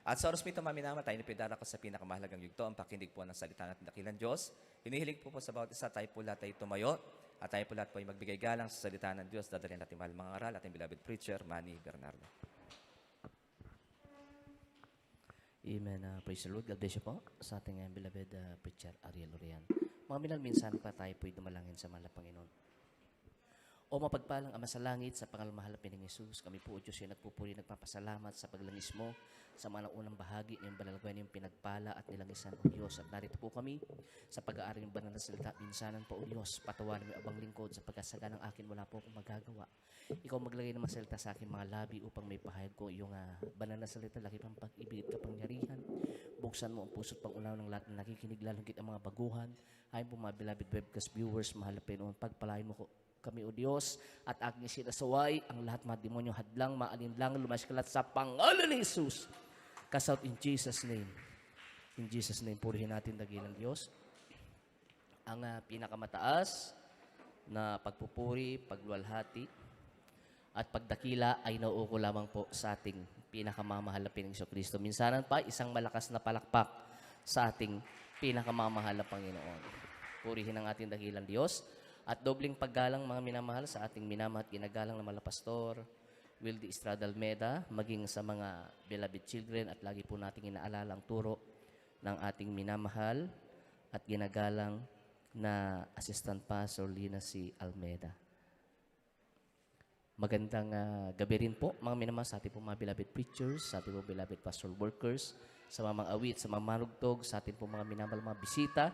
At sa oras mito, maminama, tayo pinadara ko sa pinakamahalagang yugto, ang pakinig po ng salita natin dakilang Diyos. Hinihiling po sa bawat isa, tayo po lahat ay tumayo, at tayo po lahat po ay magbigay galang sa salita ng Diyos. Dadalhin natin mahal mga aral, ating beloved preacher, Manny Bernardo. Amen. Praise the Lord. God bless you po sa ating beloved preacher, Ariel Lorian. Mga minal, minsan pa tayo po'y dumalangin sa mahal na Panginoon. O mapagpalang Ama sa langit, sa pangalan na Pining Jesus, kami po, O Diyos, ay nagpupuri, nagpapasalamat sa paglangis mo sa mga unang bahagi ng balalagay ng pinagpala at nilangisan, O Diyos. At narito po kami sa pag-aaral ng banal na salita. Minsanan po, O Diyos, patawarin mo abang lingkod sa pagkasaga ng akin, wala po akong magagawa. Ikaw maglagay ng masalita sa aking mga labi upang may pahayag ko iyong banal na salita, laki pang pag-ibig at kapangyarihan. Buksan mo ang puso't pang-unaw ng lahat na nakikinig, lalong ang mga baguhan. Ayon po mga beloved webcast viewers, mahal na Pinoon, pagpalain mo ko kami, O Diyos, at aking sinasaway ang lahat mga demonyo hadlang, maalinlang, lumaskalat sa pangalan ni Jesus. Cast out in Jesus' name. In Jesus' name, purihin natin dagilang Diyos. Ang pinakamataas na pagpupuri, pagluwalhati, at pagdakila ay nauuko lamang po sa ating pinakamamahal na Panginoong Kristo. Minsanan pa, isang malakas na palakpak sa ating pinakamamahal na Panginoon. Purihin ang ating dakilang Diyos. At dobling paggalang mga minamahal sa ating minamahal at ginagalang na mga pastor, Wildy Estrada Almeda, maging sa mga beloved children, at lagi po nating inaalala ang turo ng ating minamahal at ginagalang na Assistant Pastor Lina C. Almeda. Magandang gabi rin po mga minamahal sa ating po mga beloved preachers, sa ating po beloved pastoral workers, sa mga awit, sa mga marugtog, sa ating po mga minamahal mga bisita,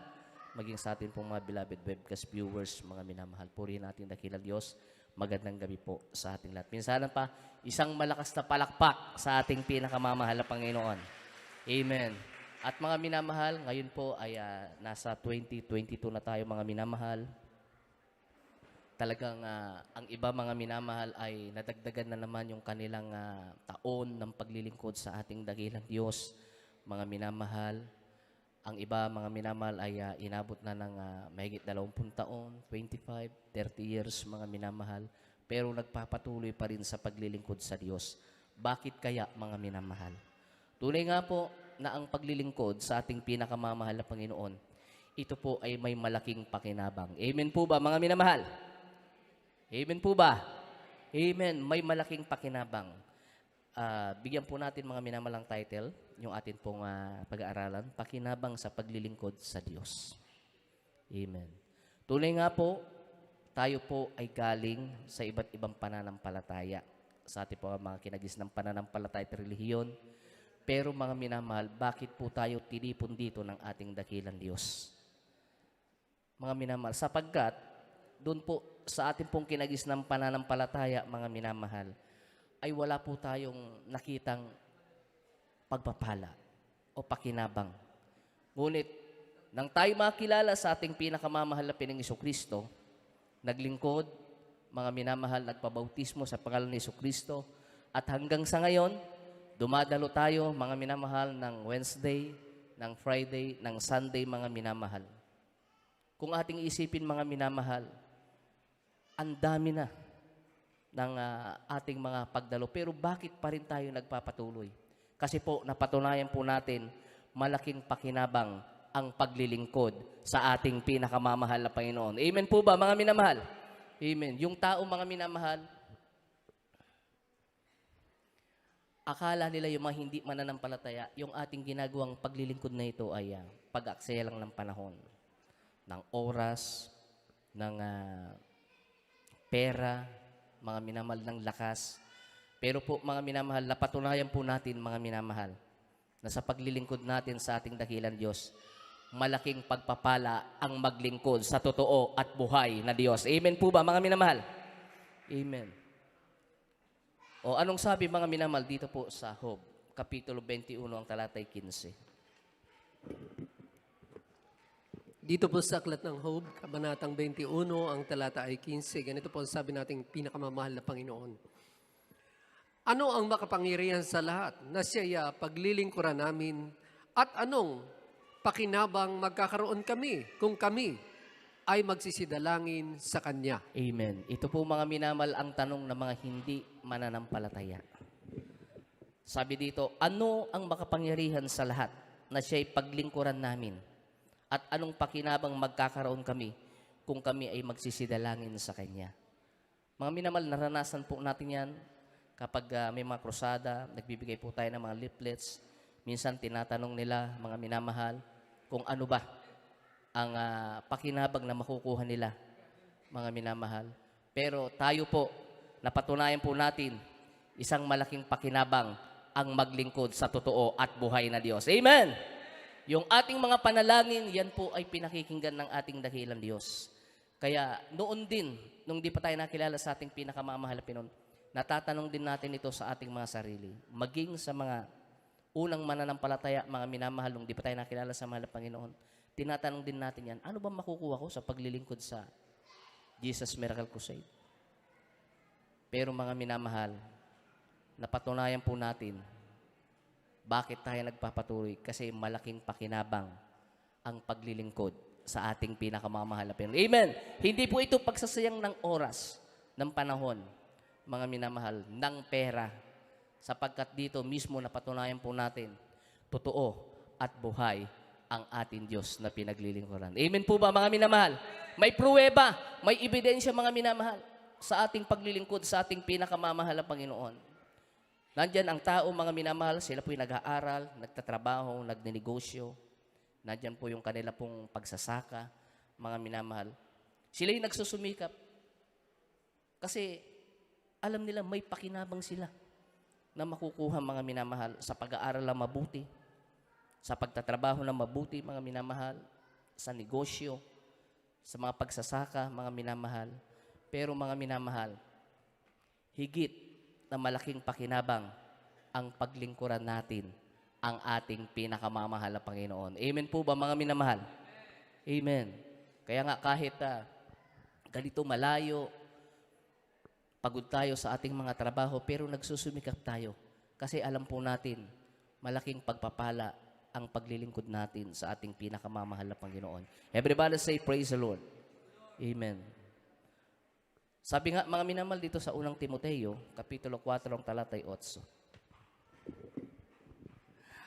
maging sa atin pong mga beloved webcast viewers, mga minamahal. Purihin natin dakilang Diyos. Magandang gabi po sa ating lahat. Minsanan pa, isang malakas na palakpak sa ating pinakamamahal na Panginoon. Amen. At mga minamahal, ngayon po ay nasa 2022 na tayo mga minamahal. Talagang ang iba mga minamahal ay nadagdagan na naman yung kanilang taon ng paglilingkod sa ating dakilang Diyos. Mga minamahal, ang iba mga minamahal ay inabot na ng mahigit 20 taon, 25, 30 years mga minamahal, pero nagpapatuloy pa rin sa paglilingkod sa Diyos. Bakit kaya mga minamahal? Tunay nga po na ang paglilingkod sa ating pinakamamahal na Panginoon, ito po ay may malaking pakinabang. Amen po ba mga minamahal? Amen po ba? Amen. May malaking pakinabang. Bigyan po natin mga minamalang title, yung atin pong pag-aaralan, pakinabang sa paglilingkod sa Diyos. Amen. Tunay nga po, tayo po ay galing sa iba't ibang pananampalataya. Sa atin po mga kinagis ng pananampalataya at relihiyon. Pero mga minamahal, bakit po tayo tinipon dito ng ating dakilang Diyos? Mga minamahal, sapagkat doon po sa atin pong kinagis ng pananampalataya, mga minamahal, ay wala po tayong nakitang pagpapala o pakinabang. Ngunit, nang tayo makilala sa ating pinakamamahal na Panginoong Kristo, naglingkod, mga minamahal, nagpabautismo sa pangalan ni Kristo, at hanggang sa ngayon, dumadalo tayo, mga minamahal, ng Wednesday, ng Friday, ng Sunday, mga minamahal. Kung ating isipin, mga minamahal, ang dami na ng ating mga pagdalo. Pero bakit pa rin tayo nagpapatuloy? Kasi po, napatunayan po natin, malaking pakinabang ang paglilingkod sa ating pinakamamahal na Panginoon. Amen po ba, mga minamahal? Amen. Yung tao, mga minamahal, akala nila yung mga hindi mananampalataya, yung ating ginagawang paglilingkod na ito ay pag-aksaya lang ng panahon, ng oras, ng pera, mga minamahal ng lakas. Pero po mga minamahal, napatunayan po natin mga minamahal na sa paglilingkod natin sa ating dakilang Diyos, malaking pagpapala ang maglingkod sa totoo at buhay na Diyos. Amen po ba mga minamahal? Amen. O anong sabi mga minamahal dito po sa Job, Kapitulo 21, ang talatay 15? Dito po sa Aklat ng Job, Kabanatang 21, ang talata ay 15. Ganito po ang sabi nating pinakamamahal na Panginoon. Ano ang makapangyarihan sa lahat na siya'y paglilingkuran namin, at anong pakinabang magkakaroon kami kung kami ay magsisidalangin sa Kanya? Amen. Ito po mga minamahal ang tanong ng mga hindi mananampalataya. Sabi dito, ano ang makapangyarihan sa lahat na siya'y paglingkuran namin? At anong pakinabang magkakaroon kami kung kami ay magsisidalangin sa Kanya? Mga minamahal, naranasan po natin yan kapag may mga krusada, nagbibigay po tayo ng mga leaflets. Minsan tinatanong nila, mga minamahal, kung ano ba ang pakinabang na makukuha nila, mga minamahal. Pero tayo po, napatunayan po natin, isang malaking pakinabang ang maglingkod sa totoo at buhay na Diyos. Amen! Yung ating mga panalangin, yan po ay pinakikinggan ng ating dakilang Diyos. Kaya noon din, nung di pa tayo nakilala sa ating pinakamamahal na Pinoon, natatanong din natin ito sa ating mga sarili. Maging sa mga unang mananampalataya, mga minamahal, nung di pa tayo nakilala sa mahal na Panginoon, tinatanong din natin yan, ano ba makukuha ko sa paglilingkod sa Jesus Miracle Crusade? Pero mga minamahal, napatunayan po natin bakit tayo nagpapatuloy, kasi malaking pakinabang ang paglilingkod sa ating pinakamamahal na Panginoon. Amen! Hindi po ito pagsasayang ng oras, ng panahon, mga minamahal, ng pera, sapagkat dito mismo napatunayan po natin, totoo at buhay ang ating Diyos na pinaglilingkuran. Amen po ba, mga minamahal? May pruweba, may ebidensya, mga minamahal, sa ating paglilingkod sa ating pinakamamahal na Panginoon. Nandyan ang tao, mga minamahal, sila po'y nag-aaral, nagtatrabaho, nagninegosyo. Nandyan po yung kanila pong pagsasaka, mga minamahal. Sila'y nagsusumikap. Kasi alam nila may pakinabang sila na makukuha, mga minamahal, sa pag-aaral na mabuti, sa pagtatrabaho na mabuti, mga minamahal, sa negosyo, sa mga pagsasaka, mga minamahal. Pero mga minamahal, higit na malaking pakinabang ang paglingkuran natin ang ating pinakamamahal na Panginoon. Amen po ba, mga minamahal? Amen. Kaya nga kahit ganito malayo, pagod tayo sa ating mga trabaho, pero nagsusumikap tayo. Kasi alam po natin, malaking pagpapala ang paglilingkod natin sa ating pinakamamahal na Panginoon. Everybody say, praise the Lord. Amen. Sabi nga, mga minamahal, dito sa unang Timoteo, Kapitulo 4, ang talatay 8.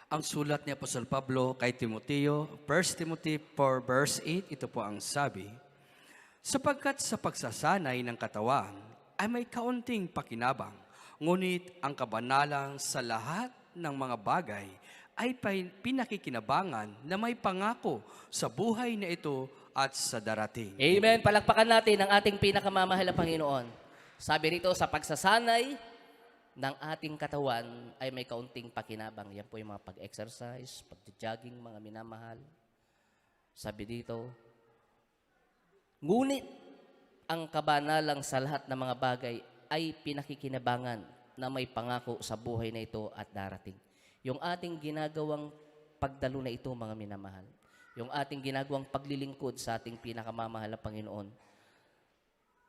Ang sulat ni Apostol Pablo kay Timoteo, 1 Timothy 4 verse 8, ito po ang sabi, sapagkat sa pagsasanay ng katawan ay may kaunting pakinabang, ngunit ang kabanalang sa lahat ng mga bagay ay pinakikinabangan na may pangako sa buhay na ito at sa darating. Amen. Palakpakan natin ang ating pinakamamahal na Panginoon. Sabi rito, sa pagsasanay ng ating katawan ay may kaunting pakinabang. Yan po yung mga pag-exercise, pag-jogging, mga minamahal. Sabi dito, ngunit ang kabanalang sa lahat ng mga bagay ay pinakikinabangan na may pangako sa buhay na ito at darating. Yung ating ginagawang pagdalo na ito, mga minamahal, yung ating ginagawang paglilingkod sa ating pinakamamahal na Panginoon,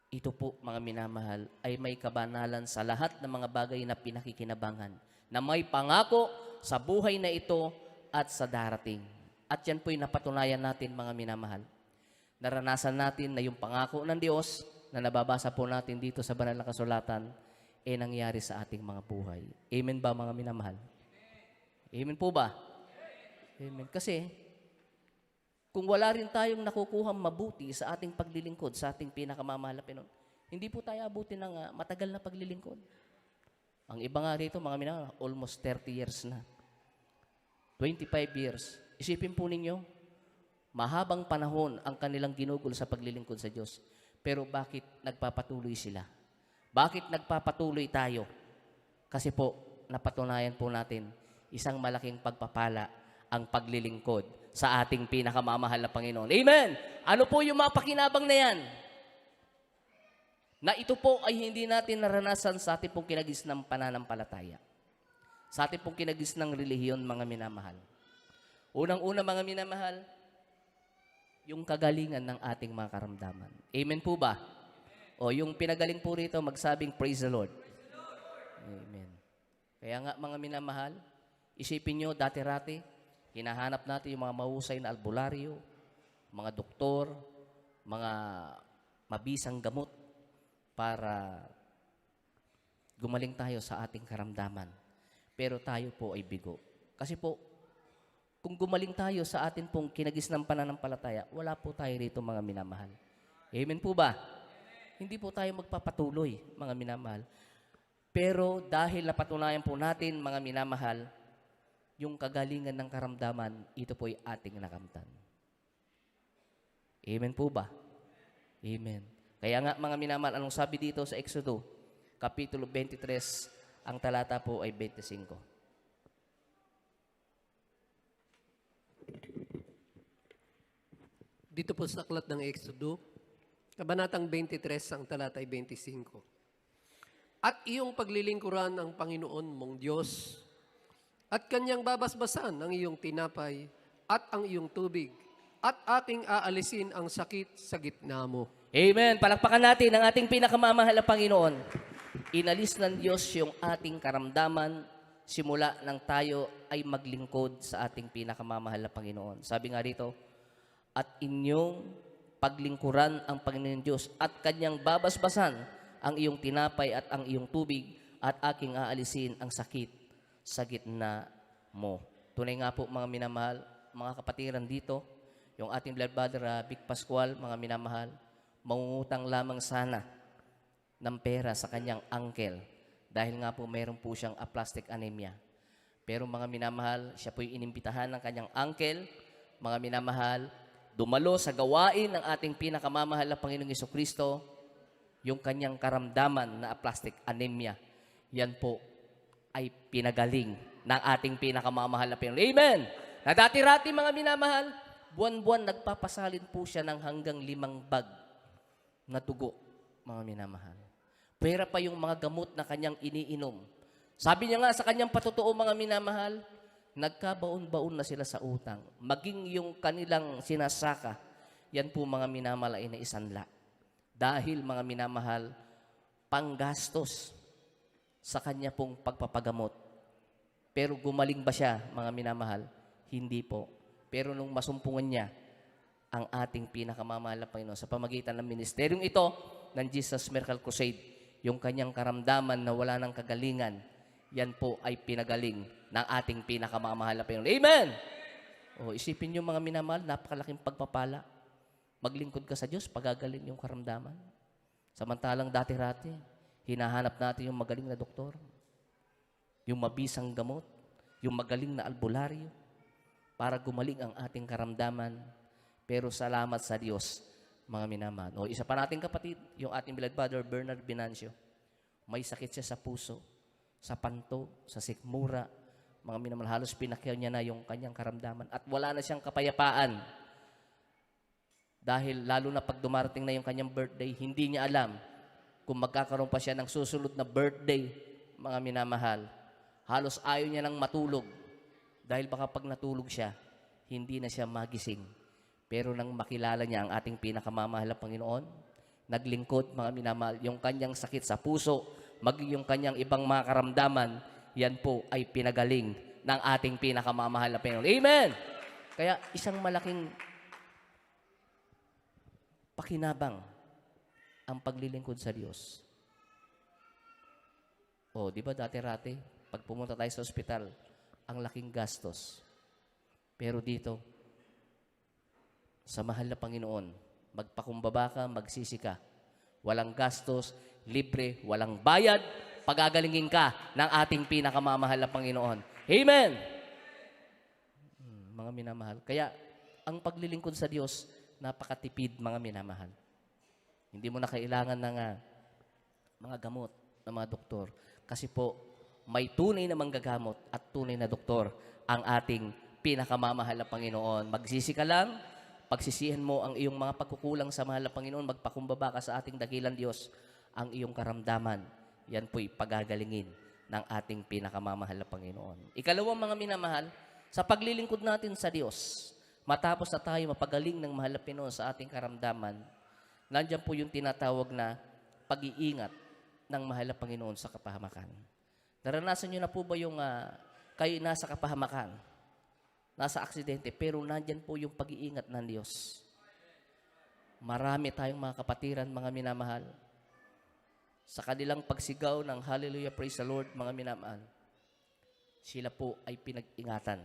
ito po, mga minamahal, ay may kabanalan sa lahat ng mga bagay na pinakikinabangan, na may pangako sa buhay na ito at sa darating. At yan po'y napatunayan natin, mga minamahal. Naranasan natin na yung pangako ng Diyos na nababasa po natin dito sa banal na kasulatan, nangyari sa ating mga buhay. Amen ba, mga minamahal? Amen po ba? Amen. Kasi, kung wala rin tayong nakukuhang mabuti sa ating paglilingkod, sa ating pinakamamahal na Panginoon, hindi po tayo abutin ng matagal na paglilingkod. Ang iba nga rito, mga minamahal, almost 30 years na. 25 years. Isipin po ninyo, mahabang panahon ang kanilang ginugol sa paglilingkod sa Diyos. Pero bakit nagpapatuloy sila? Bakit nagpapatuloy tayo? Kasi po, napatunayan po natin, isang malaking pagpapala ang paglilingkod sa ating pinakamamahal na Panginoon. Amen! Ano po yung mga pakinabang na yan? Na ito po ay hindi natin naranasan sa ating pong kinagisnang pananampalataya. Sa ating pong kinagisnang relihiyon, mga minamahal. Unang-una, mga minamahal, yung kagalingan ng ating mga karamdaman. Amen po ba? O yung pinagaling po rito, magsabing, praise the Lord. Amen. Kaya nga, mga minamahal, isipin nyo, dati-rati, hinahanap natin yung mga mahusay na albularyo, mga doktor, mga mabisang gamot para gumaling tayo sa ating karamdaman. pero tayo po ay bigo. Kasi po, kung gumaling tayo sa atin pong kinagisnang pananampalataya, wala po tayo rito mga minamahal. Amen po ba? Hindi po tayo magpapatuloy, mga minamahal. Pero dahil napatunayan po natin, mga minamahal, yung kagalingan ng karamdaman, ito po ay ating nakamtan. Amen po ba? Amen. Kaya nga, mga minamahal, anong sabi dito sa Exodo, Kapitulo 23, ang talata po ay 25. Dito po sa aklat ng Exodo, Kabanatang 23, ang talata ay 25. At iyong paglilingkuran ang Panginoon mong Diyos, at kanyang babasbasan ang iyong tinapay at ang iyong tubig, at aking aalisin ang sakit sa gitna mo. Amen. Palakpakan natin ang ating pinakamamahal na Panginoon. Inalis ng Diyos yung ating karamdaman simula nang tayo ay maglingkod sa ating pinakamamahal na Panginoon. Sabi nga rito, at inyong paglingkuran ang Panginoon Diyos at kanyang babasbasan ang iyong tinapay at ang iyong tubig at aking aalisin ang sakit sa gitna mo. Tunay nga po mga minamahal, mga kapatiran dito, yung ating blood brother Vic Pascual, mga minamahal, mangungutang lamang sana ng pera sa kanyang uncle dahil nga po meron po siyang aplastic anemia. Pero mga minamahal, siya po'y inimbitahan ng kanyang uncle, mga minamahal, dumalo sa gawain ng ating pinakamamahal na Panginoong Jesucristo, yung kanyang karamdaman na aplastic anemia. Yan po ay pinagaling ng ating pinakamamahal na Panginoon. Amen! Na dati-rati mga minamahal, buwan-buwan nagpapasalin po siya ng hanggang 5 bag na dugo, mga minamahal. Pera pa yung mga gamot na kanyang iniinom. Sabi niya nga sa kanyang patotoo, mga minamahal, nagkabaon-baon na sila sa utang. Maging yung kanilang sinasaka, yan po mga minamahal ay naisanla. Dahil mga minamahal, panggastos sa kanya pong pagpapagamot. Pero gumaling ba siya, mga minamahal? Hindi po. Pero nung masumpungan niya ang ating pinakamamahal na Panginoon sa pamagitan ng ministeryong ito ng Jesus Miracle Crusade, yung kanyang karamdaman na wala ng kagalingan, yan po ay pinagaling ng ating pinakamamahal na Panginoon. Amen! O, isipin niyo mga minamahal, napakalaking pagpapala. Maglingkod ka sa Diyos, pagagaling yung karamdaman. Samantalang dati-rati, hinahanap natin yung magaling na doktor, yung mabisang gamot, yung magaling na albularyo, para gumaling ang ating karamdaman. Pero salamat sa Diyos, mga minamahal. O, isa pa nating kapatid, yung ating beloved brother, Bernard Binancio. May sakit siya sa puso, sa panto, sa sikmura. Mga minamahal, halos pinakyaw niya na yung kanyang karamdaman. At wala na siyang kapayapaan. Dahil lalo na pag dumarating na yung kanyang birthday, hindi niya alam kung magkakaroon pa siya ng susunod na birthday, mga minamahal. Halos ayaw niya nang matulog. Dahil baka pag natulog siya, hindi na siya magising. Pero nang makilala niya ang ating pinakamamahal na Panginoon, naglingkod, mga minamahal, yung kanyang sakit sa puso, maging yung kanyang ibang mga karamdaman, yan po ay pinagaling ng ating pinakamamahal na Panginoon. Amen! Kaya isang malaking pakinabang ang paglilingkod sa Diyos. O, di ba dati-rati, pag pumunta tayo sa ospital, ang laking gastos. Pero dito, sa mahal na Panginoon, magpakumbaba ka, magsisi ka. Walang gastos, libre, walang bayad, pagagalingin ka ng ating pinakamamahal na Panginoon. Amen! Mga minamahal. Kaya, ang paglilingkod sa Diyos, napakatipid, mga minamahal. Hindi mo na kailangan ng mga gamot ng mga doktor. Kasi po, may tunay na manggagamot at tunay na doktor ang ating pinakamamahal na Panginoon. Magsisi ka lang, pagsisihan mo ang iyong mga pagkukulang sa mahal na Panginoon, magpakumbaba ka sa ating dakilang Diyos, ang iyong karamdaman, yan po'y pagagalingin ng ating pinakamamahal na Panginoon. Ikalawang mga minamahal, sa paglilingkod natin sa Diyos, matapos na tayo mapagaling ng mahal na Panginoon sa ating karamdaman, nandiyan po yung tinatawag na pag-iingat ng mahal na Panginoon sa kapahamakan. Naranasan nyo na po ba yung kayo nasa kapahamakan, nasa aksidente, pero nandyan po yung pag-iingat ng Diyos. Marami tayong mga kapatiran, mga minamahal, sa kanilang pagsigaw ng Hallelujah, Praise the Lord, mga minamahal, sila po ay pinag-ingatan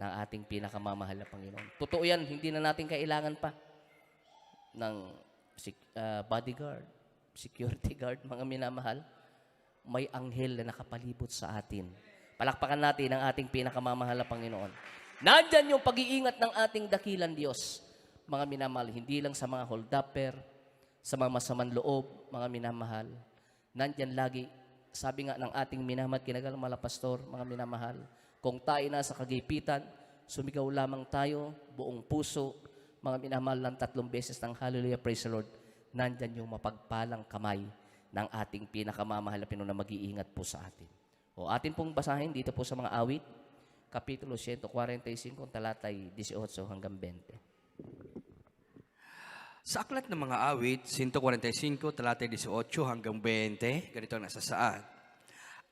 ng ating pinakamamahal na Panginoon. Totoo yan, hindi na natin kailangan pa ng bodyguard, security guard, mga minamahal. May anghel na nakapalibot sa atin. Palakpakan natin ang ating pinakamamahal na Panginoon. Nandyan yung pag-iingat ng ating dakilang Diyos. Mga minamahal, hindi lang sa mga holdupper, sa mga masamang loob, mga minamahal. Nandyan lagi, sabi nga ng ating minamahal, kinagalang pastor, mga minamahal, kung tayo na sa kagipitan, sumigaw lamang tayo, buong puso, mga minamahal ng 3 beses ng Hallelujah, praise the Lord. Nandyan yung mapagpalang kamay ng ating pinakamamahal na Panginoon na mag-iingat po sa atin. O atin pong basahin dito po sa mga awit, Kapitulo 145, talatay 18 hanggang 20. Sa aklat ng mga awit, 145, talatay 18 hanggang 20, ganito ang nasasaad.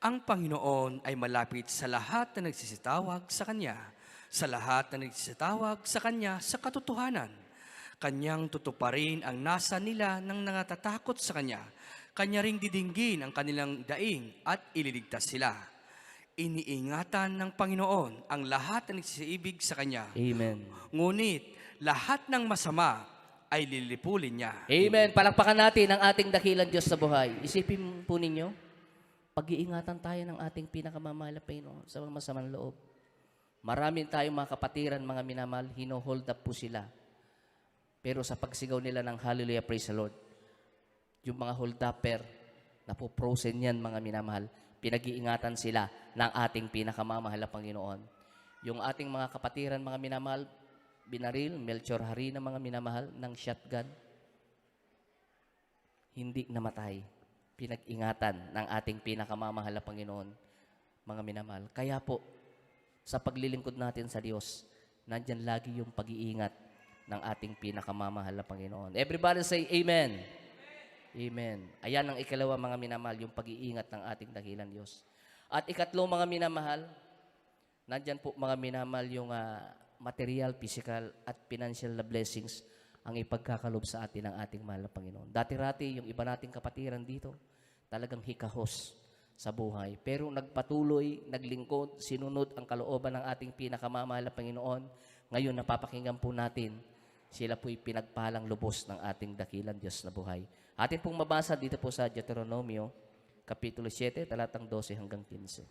Ang Panginoon ay malapit sa lahat na nagsisitawag sa Kanya, sa lahat na nagsisitawag sa Kanya sa katotohanan. Kanyang tutuparin ang nasa nila ng nangatatakot sa Kanya. Kanya ring didinggin ang kanilang daing at ililigtas sila. Iniingatan ng Panginoon ang lahat na nagsisiibig sa Kanya. Amen. Ngunit lahat ng masama ay lilipulin niya. Amen. Palakpakan natin ang ating dakilang Diyos sa buhay. Isipin po ninyo, pag-iingatan tayo ng ating pinakamamahal na Panginoon sa mga masamang loob. Maraming tayong mga kapatiran, mga minamahal, hino-hold up po sila. Pero sa pagsigaw nila ng Hallelujah, praise the Lord, yung mga hold-upper, napoprosen yan, mga minamahal, pinag-iingatan sila ng ating pinakamamahal na Panginoon. Yung ating mga kapatiran, mga minamahal, binaril, Melchor Harina, mga minamahal, ng shotgun, hindi namatay. Pinag-ingatan ng ating pinakamamahal na Panginoon, mga minamahal. Kaya po, sa paglilingkod natin sa Diyos, nandyan lagi yung pag-iingat ng ating pinakamamahal na Panginoon. Everybody say Amen. Amen. Ayan ang ikalawa, mga minamahal, yung pag-iingat ng ating dakilang Diyos. At ikatlo, mga minamahal, nandyan po, mga minamahal, yung material, physical, at financial na blessings ang ipagkakalob sa atin ng ating mahal na Panginoon. Dati-rati, yung iba nating kapatiran dito, talagang hikahos sa buhay. Pero nagpatuloy, naglingkod, sinunod ang kalooban ng ating pinakamamahal na Panginoon. Ngayon, napapakinggan po natin, sila po'y pinagpalang lubos ng ating dakilang Diyos na buhay. Atin pong mabasa dito po sa Deuteronomio, Kapitulo 7, talatang 12 hanggang 15.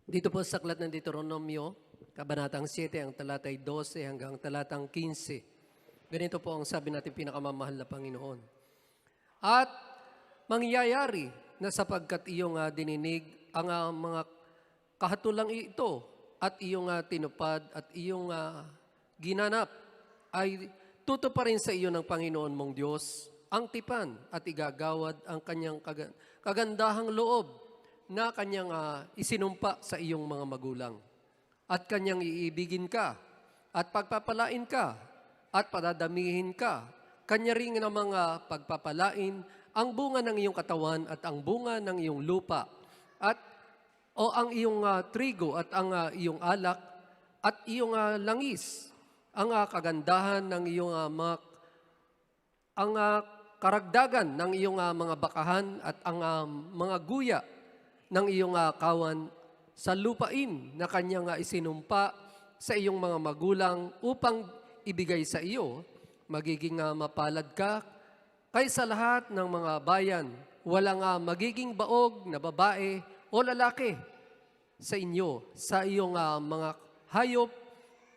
Dito po sa aklat ng Deuteronomio, Kabanatang 7, ang talatay 12 hanggang talatang 15. Ganito po ang sabi natin pinakamamahal na Panginoon. At mangyayari na sapagkat iyong dininig ang mga kahatulang ito at iyong tinupad at iyong ginanap ay tutuparin sa iyo ng Panginoon mong Diyos ang tipan at igagawad ang kanyang kagandahang loob na kanyang isinumpa sa iyong mga magulang. At kanyang iibigin ka at pagpapalain ka at padadamihin ka. Kanya rin ng mga pagpapalain ang bunga ng iyong katawan at ang bunga ng iyong lupa at o ang iyong trigo at ang iyong alak at iyong langis, ang kagandahan ng iyong ang karagdagan ng iyong mga bakahan at ang mga guya ng iyong kawan sa lupain na kanyang isinumpa sa iyong mga magulang upang ibigay sa iyo. Magiging mapalad ka kaysa lahat ng mga bayan. Walang magiging baog na babae o lalaki sa inyo, sa iyong mga hayop,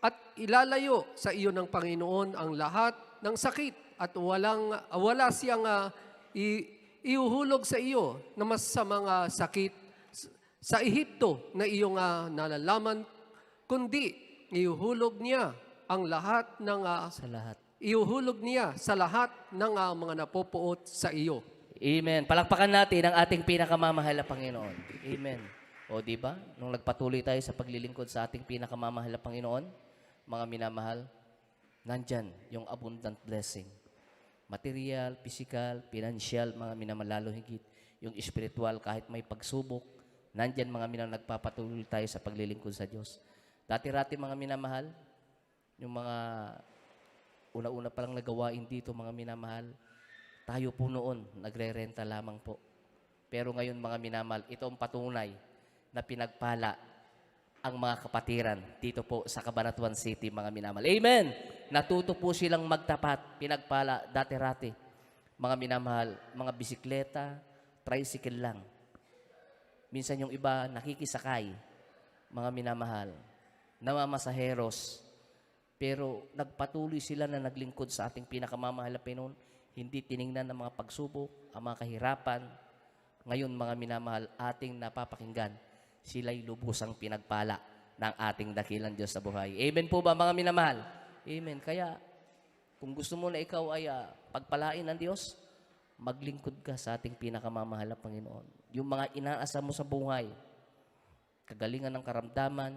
at ilalayo sa iyo ng Panginoon ang lahat ng sakit at wala siyang iuhulog sa iyo na mas sa mga sakit sa Ehipto na iyong nalalaman, kundi iuhulog niya ang lahat ng Sa lahat. iuhulog niya sa lahat ng mga napopuot sa iyo. Amen. Palakpakan natin ang ating pinakamamahal na Panginoon. Amen. O di ba? Nung nagpatuloy tayo sa paglilingkod sa ating pinakamamahal na Panginoon, mga minamahal, nandyan yung abundant blessing. Material, physical, financial, mga minamahal, lalo higit. Yung spiritual, kahit may pagsubok, nandyan mga minamahal, nagpapatuloy tayo sa paglilingkod sa Diyos. Dati-rati mga minamahal, yung mga una-una palang nagawain dito, mga minamahal, tayo po noon, nagre-renta lamang po. Pero ngayon mga minamahal, ito ang patunay na pinagpala ang mga kapatiran dito po sa Cabanatuan City, mga minamahal. Amen! Natuto po silang magtapat, pinagpala, dati-rati. Mga minamahal, mga bisikleta, tricycle lang. Minsan yung iba nakikisakay, mga minamahal, namamasaheros. Pero nagpatuloy sila na naglingkod sa ating pinakamamahal na Panginoon. Hindi tiningnan ng mga pagsubok, ang mga kahirapan. Ngayon, mga minamahal, ating napapakinggan, sila'y lubusang pinagpala ng ating dakilang Diyos sa buhay. Amen po ba, mga minamahal? Amen. Kaya, kung gusto mo na ikaw ay pagpalain ng Diyos, maglingkod ka sa ating pinakamamahal na Panginoon. Yung mga inaasa mo sa buhay, kagalingan ng karamdaman,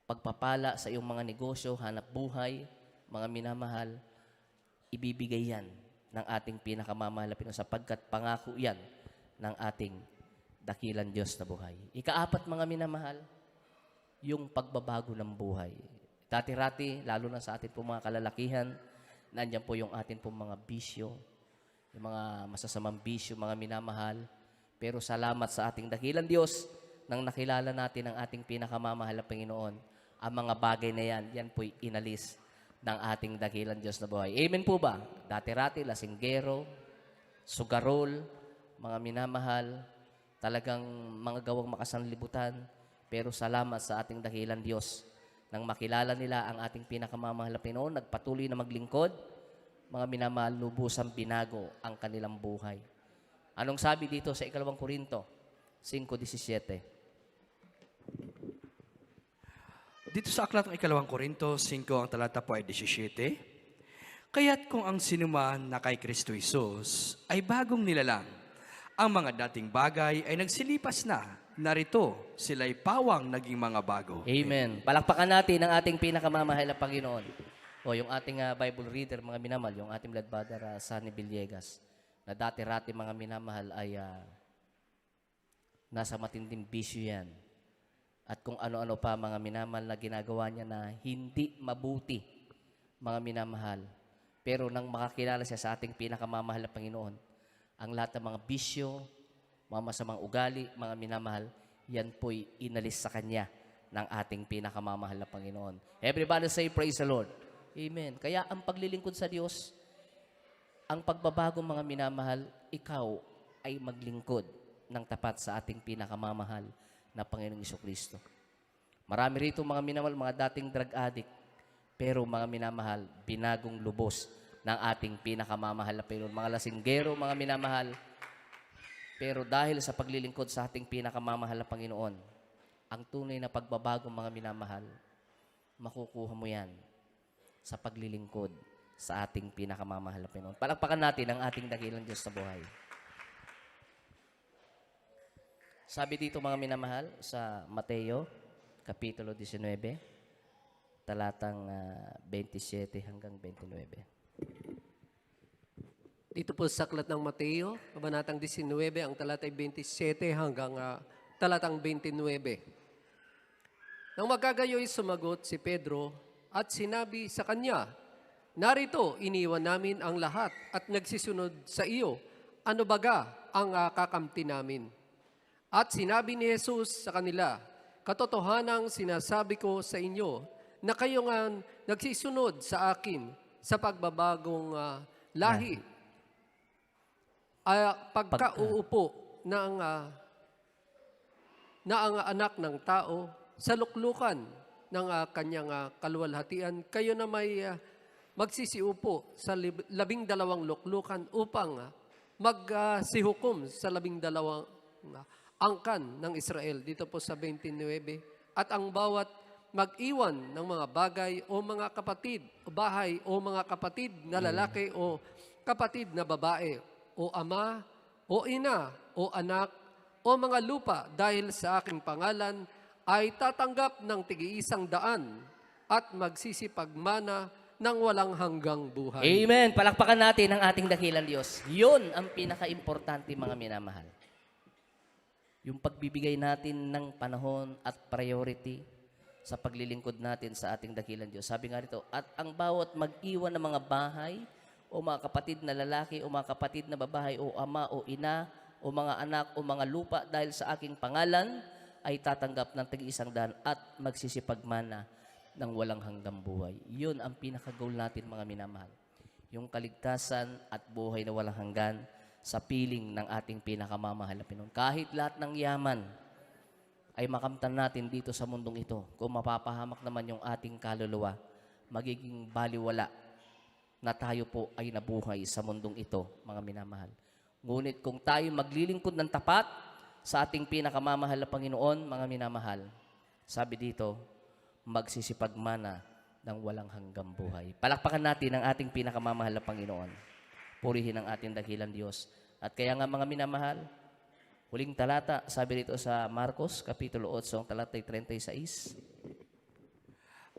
pagpapala sa iyong mga negosyo, hanap buhay, mga minamahal, ibibigay yan ng ating pinakamamahal na Panginoon sapagkat pangako yan ng ating dakilang Diyos na buhay. Ikaapat, mga minamahal, yung pagbabago ng buhay. Dati-rati, lalo na sa atin po mga kalalakihan, nandiyan po yung atin po mga bisyo, yung mga masasamang bisyo, mga minamahal. Pero salamat sa ating dakilang Diyos nang nakilala natin ang ating pinakamamahal na Panginoon. Ang mga bagay na yan, yan po'y inalis ng ating dakilang Diyos na buhay. Amen po ba? Dati-rati, lasinggero, sugarol, mga minamahal, talagang mga gawang makasanlibutan. Pero salamat sa ating dakilang Diyos. Nang makilala nila ang ating pinakamamahal na Panginoon, nagpatuloy na maglingkod, mga minamahal, lubusang binago ang kanilang buhay. Anong sabi dito sa 2 Korinto 5:17? Dito sa aklat ng 2 Korinto 5, ang talata po ay 17. Kaya't kung ang sinuman na kay Kristo Jesus ay bagong nilalang, ang mga dating bagay ay nagsilipas na, narito sila'y pawang naging mga bago. Amen. Palakpakan natin ang ating pinakamamahal na Panginoon. O yung ating Bible reader, mga minamahal, yung ating blood brother Sunny Villegas, na dati-rati mga minamahal ay nasa matinding bisyo yan. At kung ano-ano pa mga minamahal na ginagawa niya na hindi mabuti, mga minamahal. Pero nang makakilala siya sa ating pinakamamahal na Panginoon, ang lahat ng mga bisyo, mga masamang ugali, mga minamahal, yan po'y inalis sa Kanya ng ating pinakamamahal na Panginoon. Everybody say, praise the Lord. Amen. Kaya ang paglilingkod sa Diyos, ang pagbabago mga minamahal, ikaw ay maglingkod ng tapat sa ating pinakamamahal na Panginoong Jesucristo. Marami rito mga minamahal, mga dating drug addict, pero mga minamahal, binagong lubos ng ating pinakamamahal na Panginoon. Mga lasinggero, mga minamahal, pero dahil sa paglilingkod sa ating pinakamamahal na Panginoon, ang tunay na pagbabago mga minamahal, makukuha mo yan sa paglilingkod sa ating pinakamamahal na Panginoon. Palakpakan natin ang ating dakilang Diyos sa buhay. Sabi dito mga minamahal sa Mateo, Kapitulo 19, talatang 27 hanggang 29. Dito po sa aklat ng Mateo, Kabanatang 19, ang talatay 27 hanggang talatang 29. Nang magagayo'y sumagot si Pedro at sinabi sa kanya, narito, iniwan namin ang lahat at nagsisunod sa iyo. Ano baga ang kakamti namin? At sinabi ni Jesus sa kanila, katotohanang sinasabi ko sa inyo na kayo nga nagsisunod sa akin sa pagbabagong lahi. Pagkauupo ng na ang anak ng tao sa luklukan ng kanyang kaluwalhatian, kayo na may magsisiupo sa 12 luklukan upang magsihukom sa 12 angkan ng Israel. Dito po sa 29. At ang bawat mag-iwan ng mga bagay o mga kapatid, o bahay o mga kapatid na lalaki o kapatid na babae, o ama, o ina, o anak, o mga lupa dahil sa aking pangalan, ay tatanggap ng tig-100 at magsisipagmana ng walang hanggang buhay. Amen. Palakpakan natin ang ating dakilang Diyos. Yun ang pinaka-importante mga minamahal. Yung pagbibigay natin ng panahon at priority sa paglilingkod natin sa ating dakilang Diyos. Sabi nga rito, at ang bawat mag-iwan ng mga bahay o mga kapatid na lalaki, o mga kapatid na babae, o ama, o ina, o mga anak, o mga lupa dahil sa aking pangalan, ay tatanggap ng tig-100 at magsisipagmana ng walang hanggang buhay. Yun ang pinaka-goal natin, mga minamahal. Yung kaligtasan at buhay na walang hanggan sa piling ng ating pinakamamahal na Pinoon. Kahit lahat ng yaman ay makamtan natin dito sa mundong ito, kung mapapahamak naman yung ating kaluluwa, magiging baliwala na tayo po ay nabuhay sa mundong ito, mga minamahal. Ngunit kung tayo maglilingkod ng tapat sa ating pinakamamahal na Panginoon, mga minamahal, sabi dito, magsisipagmana ng walang hanggang buhay. Palakpakan natin ang ating pinakamamahal na Panginoon. Purihin ang ating dakilang Diyos. At kaya nga, mga minamahal, huling talata, sabi dito sa Marcos, Kapitulo 8, ang talata'y 36.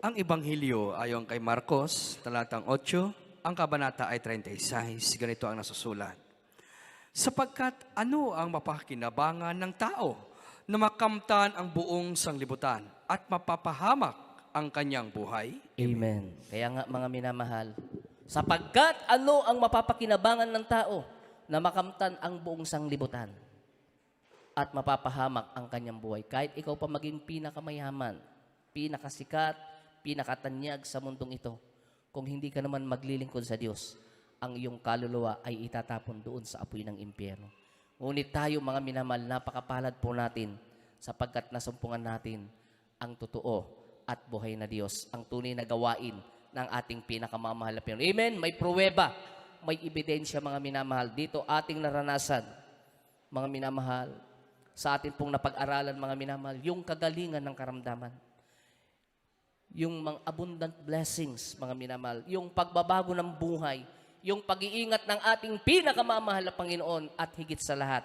Ang Ebanghelyo ayon kay Marcos, talatang 8, ang kabanata ay 36. Ganito ang nasusulat. Sapagkat ano ang mapakinabangan ng tao na makamtan ang buong sanglibutan at mapapahamak ang kanyang buhay? Amen. Kaya nga, mga minamahal, sapagkat ano ang mapapakinabangan ng tao na makamtan ang buong sanglibutan at mapapahamak ang kanyang buhay. Kahit ikaw pa maging pinakamayaman, pinakasikat, pinakatanyag sa mundong ito, kung hindi ka naman maglilingkod sa Diyos, ang iyong kaluluwa ay itatapon doon sa apoy ng impyerno. Ngunit tayo, mga minamahal, napakapalad po natin sapagkat nasumpungan natin ang totoo at buhay na Diyos, ang tunay na gawain ng ating pinakamamahal na Panginoon. Amen? May pruweba, may ebidensya, mga minamahal. Dito ating naranasan, mga minamahal, sa atin pong napag-aralan, mga minamahal, yung kagalingan ng karamdaman. Yung mga abundant blessings, mga minamahal. Yung pagbabago ng buhay. Yung pag-iingat ng ating pinakamamahal na Panginoon. At higit sa lahat,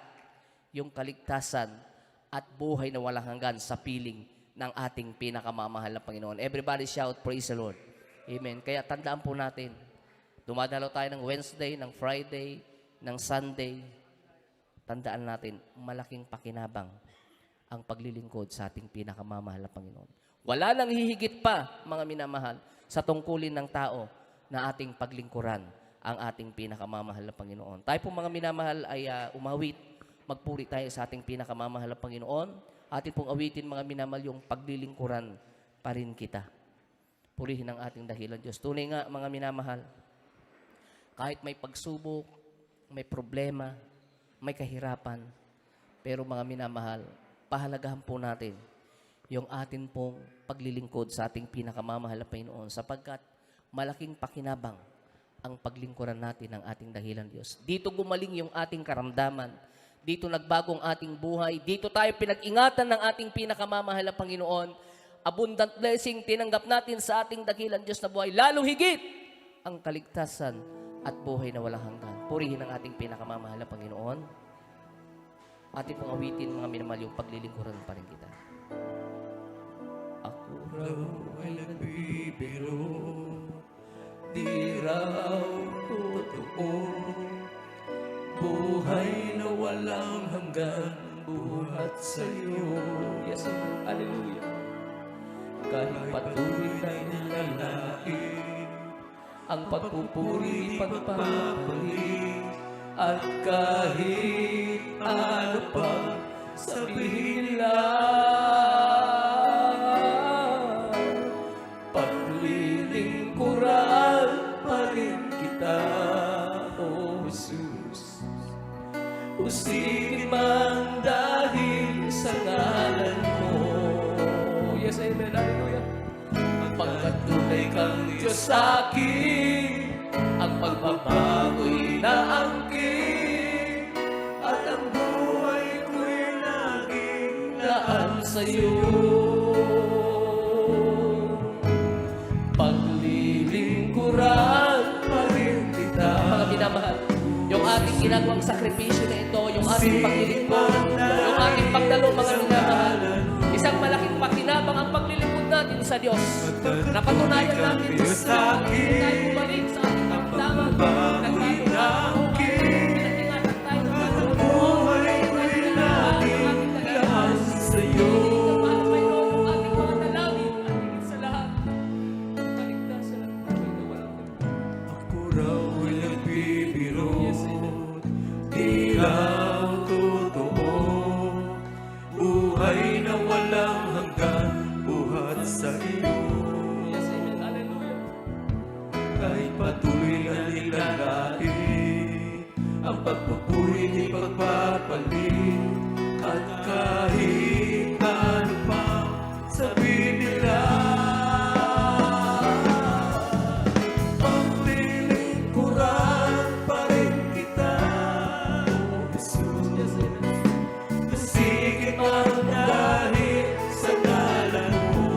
yung kaligtasan at buhay na walang hanggan sa piling ng ating pinakamamahal na Panginoon. Everybody shout, praise the Lord. Amen. Kaya tandaan po natin, dumadalo tayo ng Wednesday, ng Friday, ng Sunday. Tandaan natin, malaking pakinabang ang paglilingkod sa ating pinakamamahal na Panginoon. Wala nang hihigit pa, mga minamahal, sa tungkulin ng tao na ating paglingkuran ang ating pinakamamahal na Panginoon. Tayo po, mga minamahal, ay umawit. Magpuri tayo sa ating pinakamamahal na Panginoon. Atin pong awitin, mga minamahal, yung paglilingkuran pa rin kita. Purihin ang ating dahilan Diyos. Tunay nga, mga minamahal, kahit may pagsubok, may problema, may kahirapan, pero mga minamahal, pahalagahan po natin yung atin pong paglilingkod sa ating pinakamamahal na Panginoon sapagkat malaking pakinabang ang paglingkuran natin ng ating dahilan Diyos. Dito gumaling yung ating karamdaman. Dito nagbago ang ating buhay. Dito tayo pinag-ingatan ng ating pinakamamahal na Panginoon. Abundant blessing tinanggap natin sa ating dakilan Diyos na buhay. Lalong higit ang kaligtasan at buhay na walang hanggan. Purihin ang ating pinakamamahal na Panginoon. Ating pong awitin, mga minamahal, yung paglilingkuran pa rin kita. Ako raw ay nagbibiro, di raw totoo, buhay na walang hanggan, buhat sa'yo. Yes, hallelujah. Kahit patuloy na nilalain ang pagpupuri, pagpapalik, at kahit ano pa sabihin nila, paglilingkuran pa rin kita, O Jesus. Usigin man dahil sa ngalan mo. Yes, amen, hallelujah. Pagkat tunay kang Diyos sa akin, ang pagbabago'y naangkin, at ang buhay ko'y naging laan sa'yo. Paglilingkuran pa rin kita. Mga minamahal, yung ating ginagawang sakripisyo na ito, yung ating paglilingkod, yung ating pagdalo, mga minamahal, isang malaking pakinabang ang paglilingkod natin sa Diyos. Napatunayan natin sa tayo bumalik sa ating karamdaman. Nagbago na pinag-ingatan tayo ng Panginoon. Buhay ko'y naging laan sa'yo. Para mayroon yung ating mga dalangin at higit sa lahat, kaligtasan at buhay na walang hanggan. Ako raw ay pagpapalit at kahit ano pa sabihin nila, paglilingkuran pa rin kita, Jesus. Sige man dahil sa ngalan mo,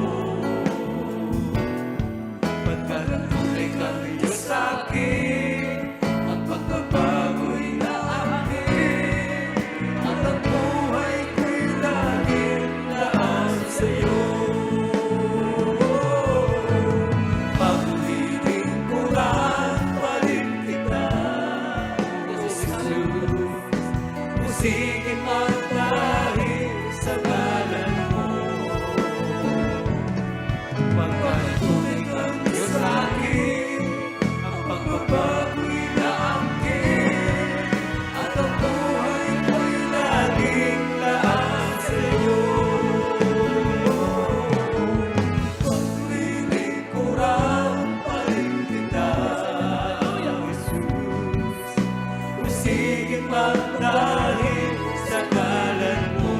pagkat tunay kang Diyos sa akin, ang pagbabago'y naakin, at ang buhay ko'y laging laan sa'yo. Paglilingkuran pa rin kita, Jesus. Sige man dahil sa ngalan mo, pagpatuloy kang Diyos sa akin, ang pagbabago'y naangkin, at ang buhay ko'y laging laan sa'yo. Paglilingkuran pa rin kita, Jesus. Sige man dahil sa ngalan mo,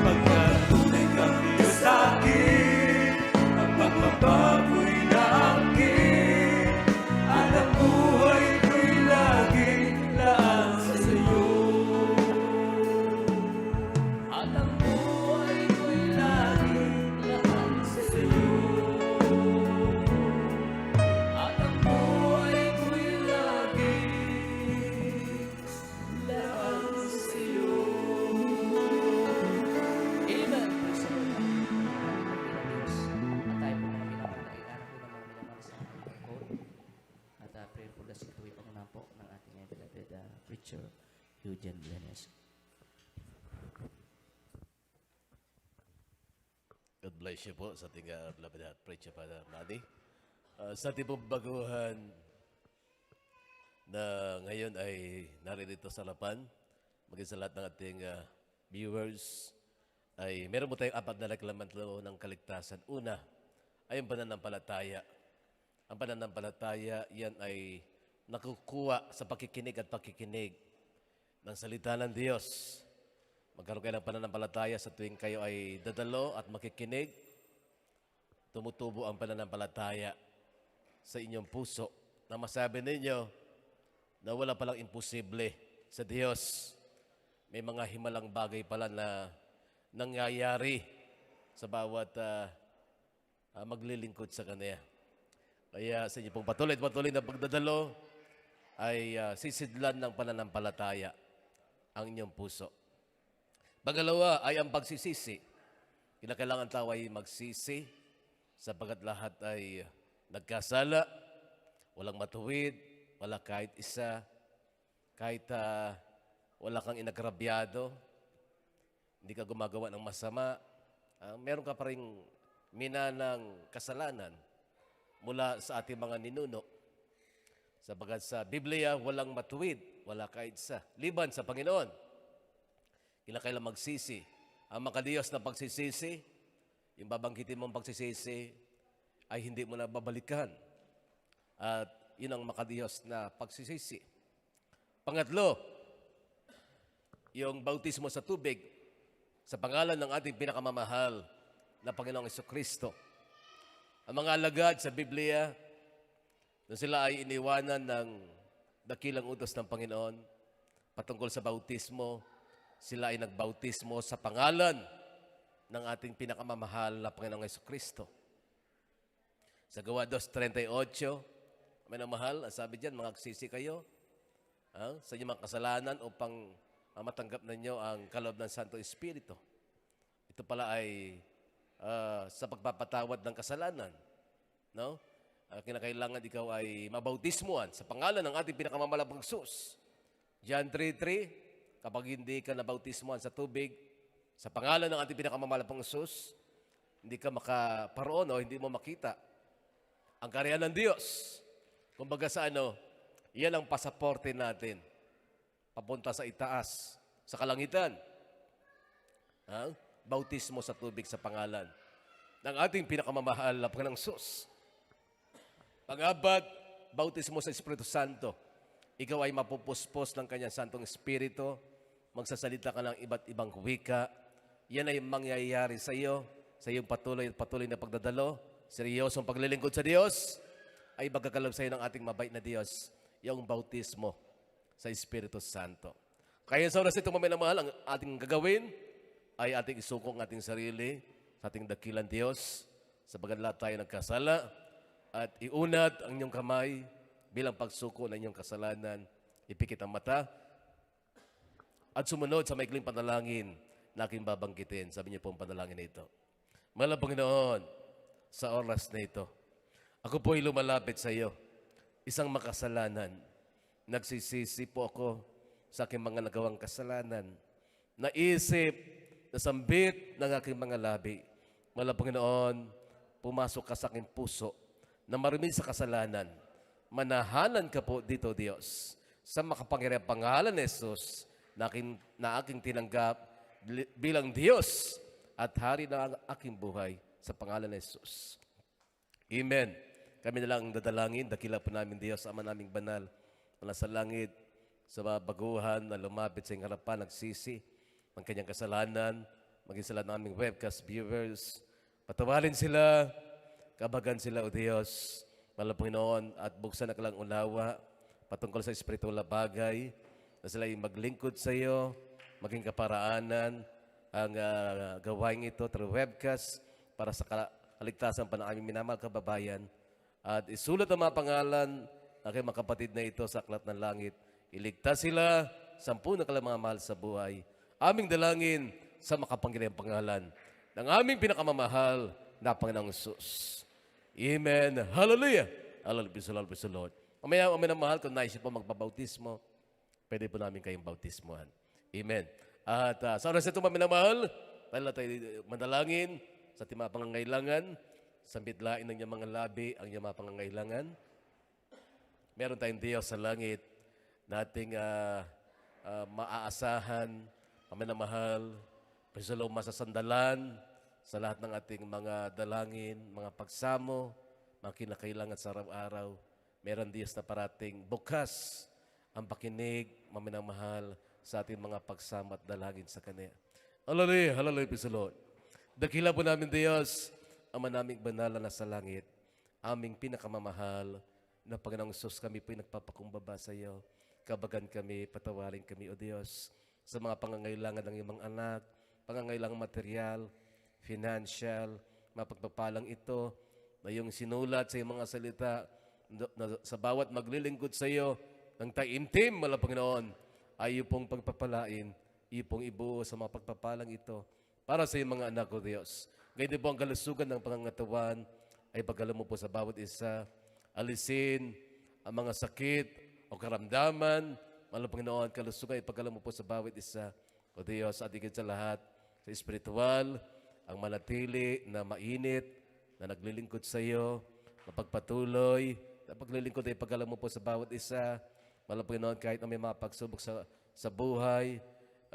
pagkat tunay kang Diyos sa akin, ang pagbabago'y naangkin, at ang buhay ko'y laging laan sa'yo. At ang buhay ko'y laging laan sa'yo. At ang buhay ko'y laging laan sa'yo. Amen. Praise the Lord. Diyos. At tayo po mga minamahal ay araw po ng mga minamahal sa ating code. At prayer for the sick to be pangunahan po ng ating beloved preacher, Eugene Blanes. God bless you po sa ating beloved preacher Father Manny. Sa ating pong baguhan na ngayon ay naririto sa harapan, maging sa lahat ng ating viewers, ay meron mo tayong apat na reklamanto ng kaligtasan. Una ay ang pananampalataya. Ang pananampalataya, yan ay nakukuha sa pakikinig at pakikinig ng salita ng Diyos. Magkaroon kayo ng pananampalataya sa tuwing kayo ay dadalo at makikinig. Tumutubo ang pananampalataya sa inyong puso na masabi ninyo na wala palang imposible sa Diyos. May mga himalang bagay pala na nangyayari sa bawat maglilingkod sa Kanya. Kaya sa inyo pong patuloy na pagdadalo ay sisidlan ng pananampalataya ang inyong puso. Pangalawa ay ang pagsisisi. Kinakailangan tao ay magsisi sapagkat lahat ay nagkasala, walang matuwid, wala kahit isa, kahit wala kang inagrabyado, hindi ka gumagawa ng masama, meron ka pa rin minanang kasalanan mula sa ating mga ninuno. Sapagkat sa Biblia, walang matuwid, wala kahit isa, liban sa Panginoon. Kinakailangan magsisi. Ang makadiyos na pagsisisi, yung babanggitin mong pagsisisi, ay hindi mo na babalikan. At yun ang makadiyos na pagsisisi. Pangatlo, yung bautismo sa tubig, sa pangalan ng ating pinakamamahal na Panginoong Jesucristo. Ang mga alagad sa Biblia, nung sila ay iniwanan ng dakilang utos ng Panginoon, patungkol sa bautismo, sila ay nagbautismo sa pangalan ng ating pinakamamahal na Panginoong Jesucristo. Sa Gawa 2:38, minamahal, ang sabi diyan, magsisi kayo sa inyong mga kasalanan upang matanggap ninyo ang kaloob ng Santo Espiritu. Ito pala ay sa pagpapatawad ng kasalanan. No? Kinakailangan ikaw ay mabautismuan sa pangalan ng ating pinakamamahal Jesus. John 3:3, kapag hindi ka nabautismuan sa tubig, sa pangalan ng ating pinakamamahal Jesus, hindi ka makaparoon o hindi mo makita ang karya ng Diyos. Kumbaga sa yan ang pasaporte natin. Papunta sa itaas, sa kalangitan. Bautismo sa tubig sa pangalan ng ating pinakamamahal na Panginoong Jesus. Pang-apat, bautismo sa Espiritu Santo. ikaw ay mapupuspos ng kanyang Santong Espiritu, magsasalita ka ng iba't ibang wika. Yan ay mangyayari sa iyo, sa iyong patuloy na pagdadalo, seryosong paglilingkod sa Diyos, ay magkakalob sa iyo ng ating mabait na Diyos, yung bautismo sa Espiritu Santo. Kaya sa oras ito, maminamahal, ang ating gagawin ay ating isuko ang ating sarili sa ating dakilang Diyos, sabagat lahat tayo nagkasala, at iunat ang inyong kamay bilang pagsuko ng inyong kasalanan, ipikit ang mata, at sumunod sa maikling panalangin na aking babanggitin. Sabi niyo po ang panalangin na ito. Mahal na Panginoon, sa oras na ito, ako po ay lumalapit sa iyo, isang makasalanan. Nagsisisi po ako sa aking mga nagawang kasalanan. Naisip, nasambit ng aking mga labi. Mahal na Panginoon, pumasok ka sa aking puso na marumi sa kasalanan. Manahalan ka po dito, Diyos, sa makapangyarihang pangalan ni Jesus na aking tinanggap bilang Diyos at hari na ang aking buhay sa pangalan ni Jesus. Amen. Kami na lang dadalangin, dakila po namin Diyos, Ama naming banal, na sa langit, sa mga baguhan na lumapit sa iyong harapan, nagsisi ng kanyang kasalanan, maging sila ng aming webcast viewers. Patawarin sila, kabagan sila, O Diyos, Mahal na Panginoon, at buksan na kalang unawa patungkol sa espiritual na bagay na sila ay maglingkod sa iyo, maging kaparaanan ang gawain ito through webcast para sa kaligtasan pa ng aming minamahal kababayan. At isulat ang mga pangalan ng aking mga kapatid na ito sa aklat ng langit. Iligtas sila, 10 na kalamahal sa buhay. Aming dalangin sa makapangyarihang pangalan ng aming pinakamamahal na Panginoong Jesus. Amen. Hallelujah. Hallelujah. Lord. Mamaya na mahal, kung naisip po magpabautismo, pwede po namin kayong bautismohan. Amen. At sa oras ito, maminamahal, tayo manalangin sa ating mga pangangailangan, sambitlain ng iyong mga labi ang iyong mga pangangailangan. Meron tayong Diyos sa langit na ating maaasahan, maminamahal, Pagsalong masasandalan sa lahat ng ating mga dalangin, mga pagsamo, mga kinakailangan sa araw-araw. Meron Diyos na parating bukas ang pakinig, maminamahal sa ating mga pagsamo at dalangin sa Kanya. Hallelujah, hallelujah, praise the Lord. Dakila po namin Diyos, Ama naming banal na sa langit, aming pinakamamahal na Panginoong Sus, kami po'y nagpapakumbaba sa iyo. Kabagan kami, patawarin kami, O Diyos, sa mga pangangailangan ng iyong mga anak, pangangailangan material, financial, mapagpapalang ito, na iyong sinulat sa iyong mga salita, na sa bawat maglilingkod sa iyo, ng taimtim, Mahal na Panginoon, ay iyo pong pagpapalain, iyo pong ibuo sa mga pagpapalang ito, para sa iyong mga anak, O Diyos. Ganyan din po ang kalusugan ng pangangatawan, ay pagkala mo po sa bawat isa, alisin ang mga sakit o karamdaman, Mahal na Panginoon, kalusugan, ay pagkala mo po sa bawat isa, O Diyos, at higit sa lahat, sa espiritual, ang manatili na mainit, na naglilingkod sa iyo, mapagpatuloy, na paglilingkod ay pagkala mo po sa bawat isa, Mahal na Panginoon, kahit na may mga pagsubok sa buhay,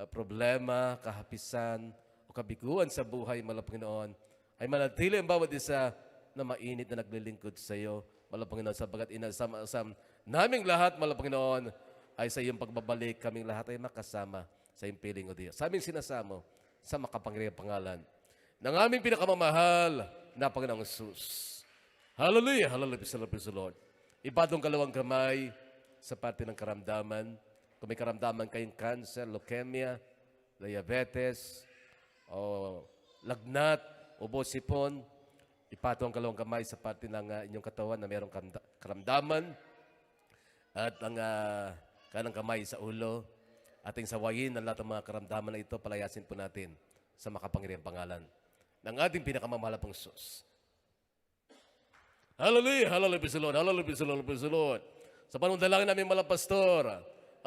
problema, kahapisan, o kabiguan sa buhay, Mahal na Panginoon, ay manatili ang bawat isa na mainit na naglilingkod sa iyo, Mahal na Panginoon, sabagat inasam-asam naming lahat, Mahal na Panginoon, ay sa iyong pagbabalik, kaming lahat ay makasama sa iyong piling, O Diyos. Sa aming sinasamo, sa makapangyarihang pangalan ng aming pinakamamahal na Panginoong Jesus. Hallelujah! Hallelujah! Praise the Lord. Ibadong kalawang kamay sa parte ng karamdaman. Kung may karamdaman kayong cancer, leukemia, diabetes, o lagnat, ubo, sipon, ipatong ang kalawang kamay sa parte ng inyong katawan na mayroong karamdaman at ang kanang kamay sa ulo. Ating sawayin ang lahat ng mga karamdaman na ito, palayasin po natin sa makapangyarihang pangalan ng ating pinakamamahal pong Jesus. Hallelujah! Hallelujah! Praise the Lord! Hallelujah! Praise the Lord! Praise the Lord! Sa panundalangin namin, Mahal na Pastor,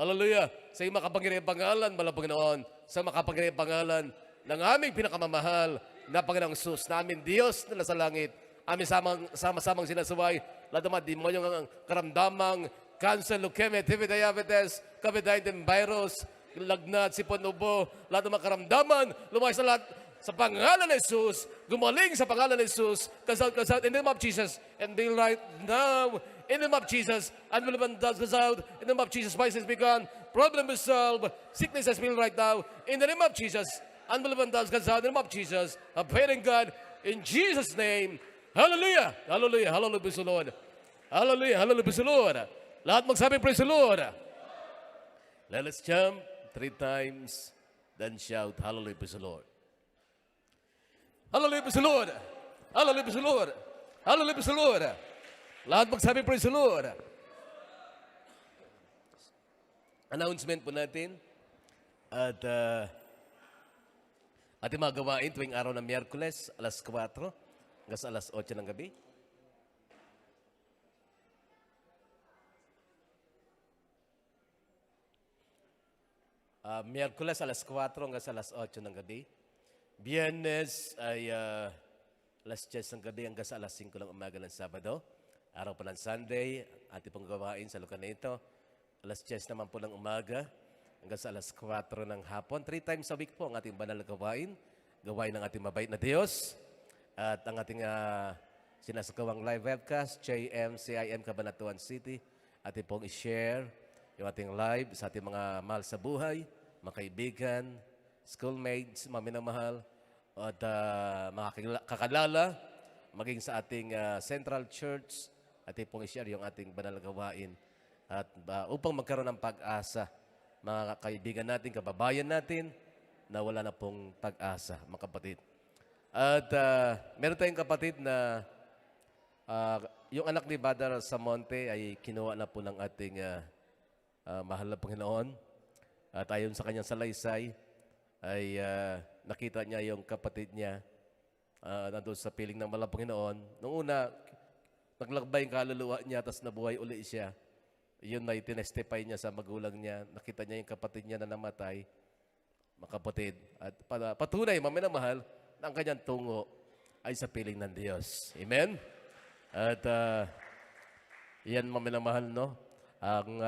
hallelujah! Sa iyong makapangyarihang pangalan, Mahal na Panginoon, sa makapangyarihang pangalan ng aming pinakamamahal na Panginoong Jesus, na aming Diyos na nasa langit, aming sama-samang sinasaway, lahat ng mga demonyong karamdamang cancer, leukemia, TV, diabetes, COVID-19 virus, lagnat, sipon, ubo, lahat ng mga karamdaman, lumayas sa lahat sa pangalan ni Jesus, gumaling sa pangalan ni Jesus, kasal, in the name of Jesus, and be right now, In the name of Jesus, unbelievable doubts goes out. In the name of Jesus, vice has begun. Problem is solved. Sickness has been right now. In the name of Jesus, unbelievable doubts goes out. In the name of Jesus, I'm praying God. In Jesus' name, hallelujah, hallelujah, hallelujah, praise the Lord. Hallelujah, hallelujah, praise the Lord. Lahat magsabi, praise the Lord. Let us jump 3 times, then shout, hallelujah, praise the Lord. Hallelujah, praise the Lord. Hallelujah, praise the Lord. Hallelujah, praise the Lord. Lahat magsabi, praise the Lord. Announcement po natin. At ating mga gawain tuwing araw ng Miyerkules, alas 4 hanggang sa alas 8 ng gabi. Miyerkules, alas 4 hanggang sa alas 8 ng gabi. Biyernes ay alas 10 ng gabi hanggang sa alas 5 ng umaga ng Sabado. Araw po ng Sunday, ating pong gawain sa lugar na ito. Alas 10 naman po ng umaga hanggang sa alas 4 ng hapon. 3 times a week po ang ating banal na gawain. Gawain ng ating mabait na Diyos. At ang ating sinasagawang live webcast, JMCIM Cabanatuan City. Ating pong i-share yung ating live sa ating mga mahal sa buhay, mga kaibigan, schoolmates, mga minamahal, at mga kakalala, maging sa ating Central Church, ating pong i-share yung ating banal na gawain. At upang magkaroon ng pag-asa, mga kaibigan natin, kababayan natin, na wala na pong pag-asa, mga kapatid. At meron tayong kapatid na yung anak ni Badar Samonte ay kinuha na po ng ating mahal na Panginoon. At ayon sa kanyang salaysay, ay nakita niya yung kapatid niya nandun sa piling ng mahal na Panginoon. Noong una, naglakbay yung kaluluwa niya, tapos nabuhay uli siya. Yun na itinestipy niya sa magulang niya. Nakita niya yung kapatid niya na namatay, mga kapatid. At patunay, maminamahal, na ang kanyang tungo ay sa piling ng Diyos. Amen? At yan, maminamahal, no?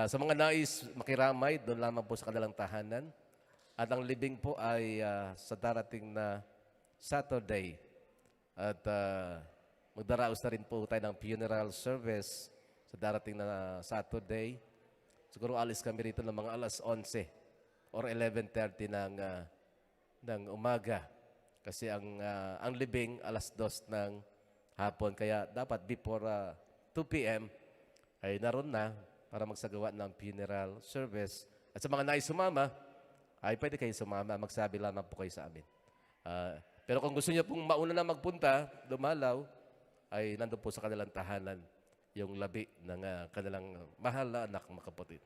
Sa mga nais makiramay, doon lamang po sa kanilang tahanan. At ang libing po ay sa darating na Saturday. At magdaraos na rin po tayo ng funeral service sa darating na Saturday. Siguro alis kami rito ng mga alas 11 or 11:30 ng umaga. Kasi ang libing alas 2 ng hapon. Kaya dapat before 2 p.m. ay naroon na para magsagawa ng funeral service. At sa mga nais sumama, ay pwede kayo sumama. Magsabi lamang po kayo sa amin. Pero kung gusto niyo pong mauna na magpunta, dumalaw, ay nandun po sa kanilang tahanan yung labi ng kanilang mahal na anak, mga kapatid.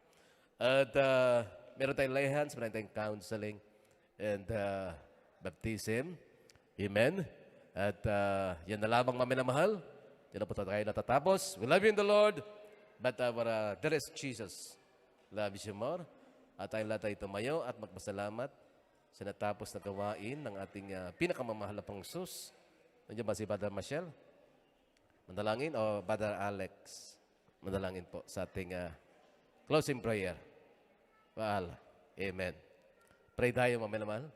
At meron tayong lay hands, meron tayong counseling and baptism. Amen. At yan na lamang maminamahal. Yan na po tayo natatapos. We love you in the Lord, but our dearest Jesus loves you more. At tayong lahat ay tumayo at magpasalamat sa natapos na gawain ng ating pinakamamahal na pang sus. Nandiyan ba si Brother Michelle? Mandalangin o Brother Alex? Mandalangin po sa ating closing prayer. Amen. Pray tayo, maminamahal.